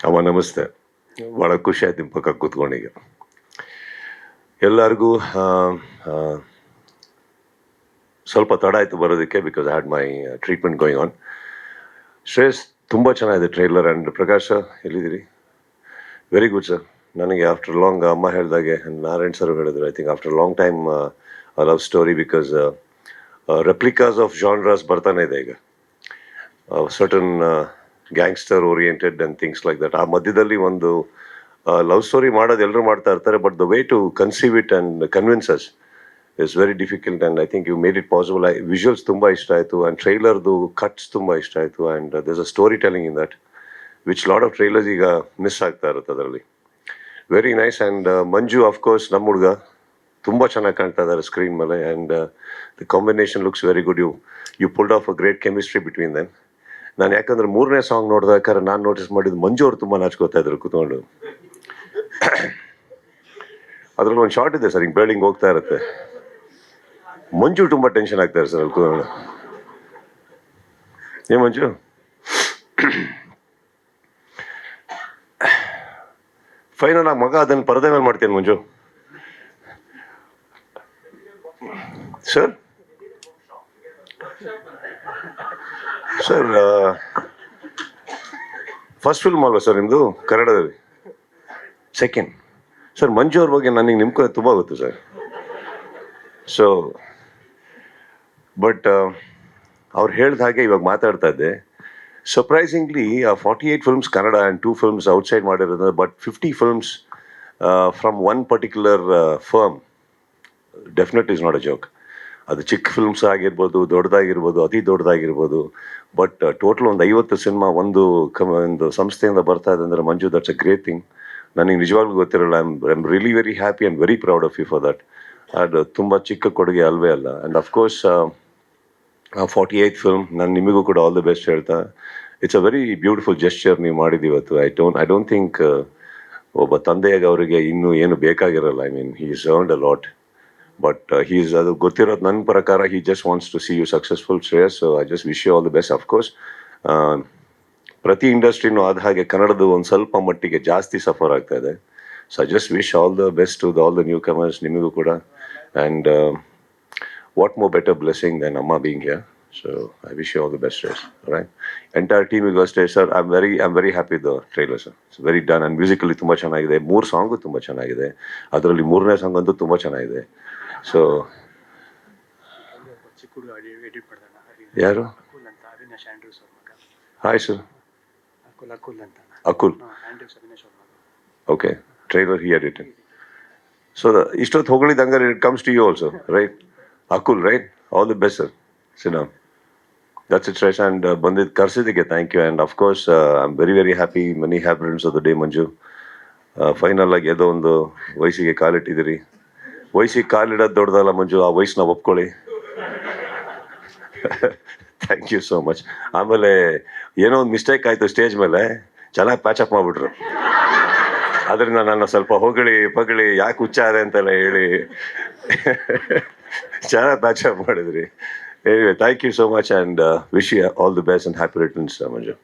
ಅಮ್ಮ ನಮಸ್ತೆ. ಭಾಳ ಖುಷಿ ಆಯ್ತು ನಿಮ್ಮ ಪಕ್ಕ ಕೂತ್ಕೊಂಡೀಗ. ಎಲ್ಲರಿಗೂ ಸ್ವಲ್ಪ ತಡ ಆಯಿತು ಬರೋದಕ್ಕೆ, because I had my treatment going on. Shreyas, ತುಂಬ ಚೆನ್ನಾಗಿದೆ ಟ್ರೈಲರ್. ಆ್ಯಂಡ್ ಪ್ರಕಾಶ್ ಎಲ್ಲಿದ್ದೀರಿ? Very good sir. ನನಗೆ ಆಫ್ಟರ್ ಲಾಂಗ್ ಅಮ್ಮ ಹೇಳಿದಾಗೆ, ನಾರಾಯಣ್ ಸರ್ ಹೇಳಿದ್ರು, I think after long time love story, because replicas of genres ಬರ್ತಾನೆ ಇದೆ ಈಗ. Certain gangster oriented and things like that. ಆ ಮಧ್ಯದಲ್ಲಿ ಒಂದು ಲವ್ ಸ್ಟೋರಿ ಮಾಡೋದು ಎಲ್ಲರೂ ಮಾಡ್ತಾ ಇರ್ತಾರೆ, but the way to conceive it and convinces is very difficult. And I think you made it possible. Visuals ತುಂಬ ಇಷ್ಟ ಆಯಿತು, ಆ್ಯಂಡ್ ಟ್ರೈಲರ್ದು ಕಟ್ಸ್ ತುಂಬ ಇಷ್ಟ ಆಯಿತು, and there is a storytelling in that which lot of trailers ಈಗ miss ಆಗ್ತಾ ಇರುತ್ತೆ ಅದರಲ್ಲಿ. Very nice. And Manju of course ನಮ್ಮ ಹುಡುಗ ತುಂಬ ಚೆನ್ನಾಗಿ ಕಾಣ್ತಾ ಇದ್ದಾರೆ ಸ್ಕ್ರೀನ್ ಮೇಲೆ, and the combination looks very good. You pulled off a great chemistry between them. ನಾನು ಯಾಕಂದ್ರೆ ಮೂರನೇ ಸಾಂಗ್ ನೋಡಿದಾದ್ರೆ ನಾನು ನೋಟಿಸ್ ಮಾಡಿದ್ದು ಮಂಜು ಅವರು ತುಂಬ ನಾಚ್ಕೋತಾ ಇದ್ರು ಕೂತ್ಕೊಂಡು. ಅದ್ರಲ್ಲಿ ಒಂದು ಶಾರ್ಟ್ ಇದೆ ಸರ್, ಹಿಂಗೆ ಬೆಳ್ಳಿಂಗ್ ಹೋಗ್ತಾ ಇರುತ್ತೆ, ಮಂಜು ತುಂಬ ಟೆನ್ಷನ್ ಆಗ್ತಾರೆ ಸರ್ ಅಲ್ಲಿ ಕೂತ್ಕೊಂಡು. ಏ ಮಂಜು, ಫೈನಲ್ ಆ ಮಗ ಅದನ್ನು ಪರದೆ ಮೇಲೆ ಮಾಡ್ತೇನೆ ಮಂಜು ಸರ್. ಸರ್ ಫಸ್ಟ್ ಫಿಲ್ಮ್ ಅಲ್ವಾ ಸರ್ ನಿಮ್ಮದು ಕನ್ನಡದಲ್ಲಿ? ಸೆಕೆಂಡ್. ಸರ್ ಮಂಜು ಅವ್ರ ಬಗ್ಗೆ ನನಗೆ ನಿಮ್ಮ ತುಂಬ ಗೊತ್ತು ಸರ್. ಸೊ ಬಟ್ ಅವ್ರು ಹೇಳ್ದ ಹಾಗೆ ಇವಾಗ ಮಾತಾಡ್ತಾ ಇದ್ದೆ, surprisingly 48 films Kannada and 2 films outside ಮಾಡಿರೋದು, but 50 films from one particular firm definite is not a joke. ಅದು ಚಿಕ್ಕ ಫಿಲ್ಮ್ಸ್ ಆಗಿರ್ಬೋದು, ದೊಡ್ಡದಾಗಿರ್ಬೋದು, ಅತಿ ದೊಡ್ಡದಾಗಿರ್ಬೋದು, ಬಟ್ ಟೋಟಲ್ ಒಂದು 50 ಸಿನಿಮಾ ಒಂದು ಸಂಸ್ಥೆಯಿಂದ ಬರ್ತಾ ಇದೆ ಅಂದರೆ Manju, that's a great thing. ನನಗೆ ನಿಜವಾಗ್ಲೂ ಗೊತ್ತಿರಲ್ಲ. I am really very happy and very proud of you for that. ಅದು ತುಂಬ ಚಿಕ್ಕ ಕೊಡುಗೆ ಅಲ್ವೇ ಅಲ್ಲ. ಆ್ಯಂಡ್ ಅಫ್ಕೋರ್ಸ್ 48th ಫಿಲ್ಮ್ ನಾನು ನಿಮಗೂ ಕೂಡ ಆಲ್ ದಿ ಬೆಸ್ಟ್ ಹೇಳ್ತಾ, it's a very beautiful gesture ನೀವು ಮಾಡಿದ್ದು ಇವತ್ತು. ಐ ಡೋಂಟ್ ಥಿಂಕ್ ಒಬ್ಬ ತಂದೆಯಾಗಿ ಅವರಿಗೆ ಇನ್ನೂ ಏನು ಬೇಕಾಗಿರಲ್ಲ. I mean he is earned a lot, but he's ಅದು ಗೊತ್ತಿರೋದು ನನ್ನ ಪ್ರಕಾರ he just wants to see you successful Shreyas. So I just wish you all the best. Of course ಪ್ರತಿ ಇಂಡಸ್ಟ್ರಿನೂ ಆದ ಹಾಗೆ ಕನ್ನಡದ ಒಂದು ಸ್ವಲ್ಪ ಮಟ್ಟಿಗೆ ಜಾಸ್ತಿ ಸಫರ್ ಆಗ್ತಾ ಇದೆ. So I just wish all the best to all the newcomers, ನಿಮಗೂ ಕೂಡ. And what more better blessing than ಅಮ್ಮ being here. So I wish you all the best Shreyas. Right, entire ಟೀಮಿಗೂ ಅಷ್ಟೇ sir. I am very happy the trailer sir. It's very done. And musically ತುಂಬ ಚೆನ್ನಾಗಿದೆ. 3 song ತುಂಬ ಚೆನ್ನಾಗಿದೆ. ಅದರಲ್ಲಿ 3ನೇ song ಅಂತೂ ತುಂಬ ಚೆನ್ನಾಗಿದೆ. ಸೊ ಯಾರು? Hi sir. Akul. Okay, trailer he edited. So ಇಷ್ಟೊತ್ತು ಹೊಗಳಿದ್ದಂಗೆ it comes to you also, right? Akul, right? All the best sir. ಸಿನಮ್, ದಟ್ಸ್ ಇಟ್ ಶ್ರೇಯಸ್. ಆ್ಯಂಡ್ ಬಂದಿದ್ದು ಕರ್ಸಿದ್ದಕ್ಕೆ thank you. And of course I am very very happy. Many happy returns of the day Manju. Final ಆಗಿ ಯಾವುದೋ ಒಂದು ವಯಸ್ಸಿಗೆ ಕಾಲಿಟ್ಟಿದ್ದೀರಿ. ವಯಸ್ಸಿಗೆ ಕಾಲಿಡೋದು ದೊಡ್ಡದಲ್ಲ ಮಂಜು, ಆ ವಯಸ್ಸನ್ನ ಒಪ್ಕೊಳ್ಳಿ. Thank you so much. ಆಮೇಲೆ ಏನೋ ಒಂದು ಮಿಸ್ಟೇಕ್ ಆಯಿತು ಸ್ಟೇಜ್ ಮೇಲೆ, ಚೆನ್ನಾಗಿ ಪ್ಯಾಚಪ್ ಮಾಡಿಬಿಟ್ರು. ಅದರಿಂದ ನನ್ನ ಸ್ವಲ್ಪ ಪಗಳಿ ಯಾಕೆ ಹುಚ್ಚಾರೆ ಅಂತೆಲ್ಲ ಹೇಳಿ ಚೆನ್ನಾಗಿ ಪ್ಯಾಚಪ್ ಮಾಡಿದ್ರಿ. Thank you so much, and wish you all the best and happy returns Manju.